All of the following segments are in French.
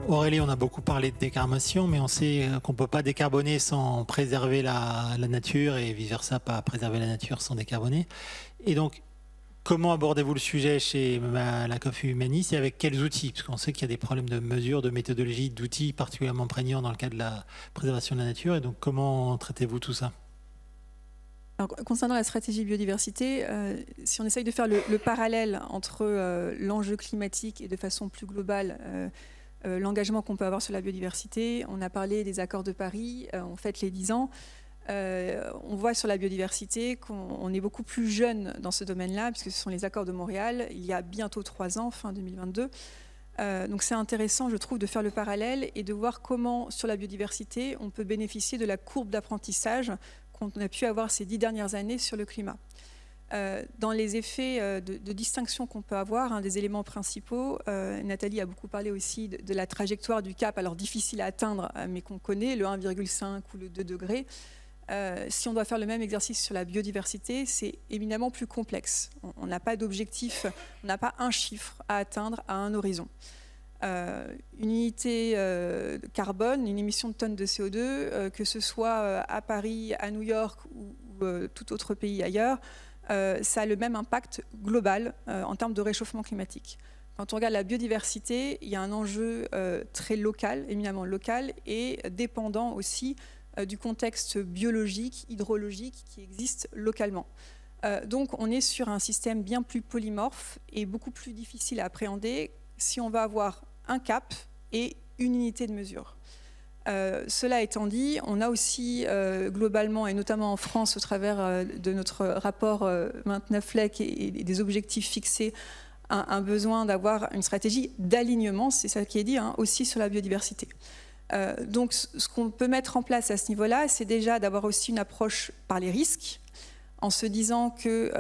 Aurélie, on a beaucoup parlé de décarbonation, mais on sait qu'on ne peut pas décarboner sans préserver la nature et vice-versa, pas préserver la nature sans décarboner. Et donc, comment abordez-vous le sujet chez la COF Humanis et avec quels outils? Parce qu'on sait qu'il y a des problèmes de mesure, de méthodologie, d'outils particulièrement prégnants dans le cadre de la préservation de la nature. Et donc, comment traitez-vous tout ça? Alors, concernant la stratégie biodiversité, si on essaye de faire le parallèle entre l'enjeu climatique et de façon plus globale l'engagement qu'on peut avoir sur la biodiversité, on a parlé des accords de Paris, on fête les 10 ans. On voit sur la biodiversité qu'on est beaucoup plus jeune dans ce domaine-là, puisque ce sont les accords de Montréal, il y a bientôt 3 ans, fin 2022. Donc c'est intéressant, je trouve, de faire le parallèle et de voir comment, sur la biodiversité, on peut bénéficier de la courbe d'apprentissage qu'on a pu avoir ces 10 dernières années sur le climat. Dans les effets de distinction qu'on peut avoir, des éléments principaux, Nathalie a beaucoup parlé aussi de la trajectoire du cap, alors difficile à atteindre, mais qu'on connaît, le 1,5 ou le 2 degrés. Si on doit faire le même exercice sur la biodiversité, c'est éminemment plus complexe. On n'a pas d'objectif, on n'a pas un chiffre à atteindre à un horizon. Une unité carbone, une émission de tonnes de CO2, que ce soit à Paris, à New York ou tout autre pays ailleurs, ça a le même impact global en termes de réchauffement climatique. Quand on regarde la biodiversité, il y a un enjeu très local, éminemment local, et dépendant aussi du contexte biologique, hydrologique qui existe localement. Donc on est sur un système bien plus polymorphe et beaucoup plus difficile à appréhender si on va avoir un cap et une unité de mesure. Cela étant dit, on a aussi globalement, et notamment en France, au travers de notre rapport 29 LEC et des objectifs fixés, un besoin d'avoir une stratégie d'alignement, c'est ça qui est dit, aussi sur la biodiversité. Donc ce qu'on peut mettre en place à ce niveau-là, c'est déjà d'avoir aussi une approche par les risques, en se disant qu'il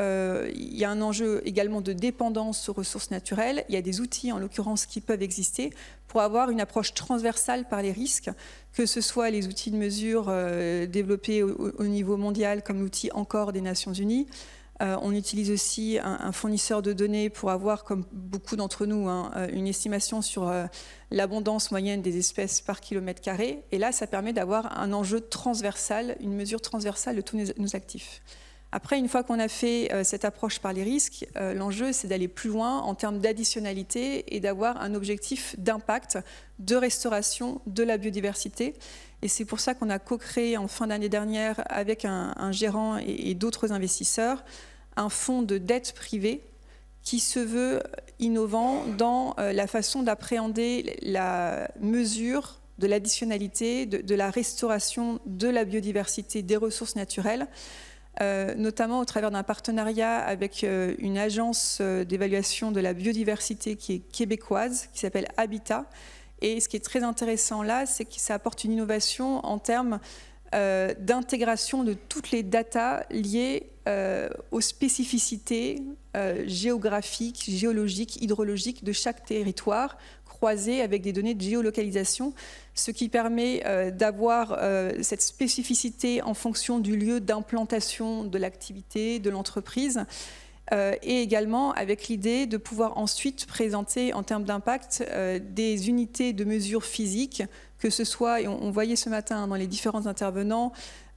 y a un enjeu également de dépendance aux ressources naturelles. Il y a des outils, en l'occurrence, qui peuvent exister pour avoir une approche transversale par les risques, que ce soit les outils de mesure développés au niveau mondial, comme l'outil encore des Nations Unies. On utilise aussi un fournisseur de données pour avoir, comme beaucoup d'entre nous, une estimation sur l'abondance moyenne des espèces par kilomètre carré. Et là, ça permet d'avoir un enjeu transversal, une mesure transversale de tous nos actifs. Après, une fois qu'on a fait cette approche par les risques, l'enjeu, c'est d'aller plus loin en termes d'additionnalité et d'avoir un objectif d'impact, de restauration de la biodiversité. Et c'est pour ça qu'on a co-créé en fin d'année dernière avec un gérant et d'autres investisseurs un fonds de dette privée qui se veut innovant dans la façon d'appréhender la mesure de l'additionnalité, de la restauration de la biodiversité des ressources naturelles, notamment au travers d'un partenariat avec une agence d'évaluation de la biodiversité qui est québécoise, qui s'appelle Habitat. Et ce qui est très intéressant là, c'est que ça apporte une innovation en termes d'intégration de toutes les datas liées aux spécificités géographiques, géologiques, hydrologiques de chaque territoire, croisées avec des données de géolocalisation, ce qui permet d'avoir cette spécificité en fonction du lieu d'implantation de l'activité, de l'entreprise, et également avec l'idée de pouvoir ensuite présenter en termes d'impact des unités de mesure physique, que ce soit, et on voyait ce matin dans les différents intervenants,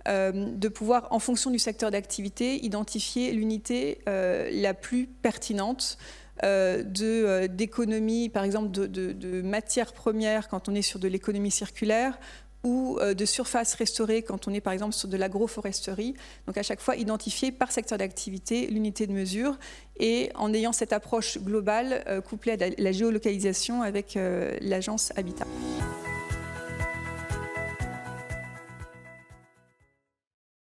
de pouvoir, en fonction du secteur d'activité, identifier l'unité la plus pertinente d'économie, par exemple de matières premières quand on est sur de l'économie circulaire, ou de surface restaurée quand on est par exemple sur de l'agroforesterie. Donc à chaque fois identifier par secteur d'activité l'unité de mesure et en ayant cette approche globale couplée à la géolocalisation avec l'agence Habitat.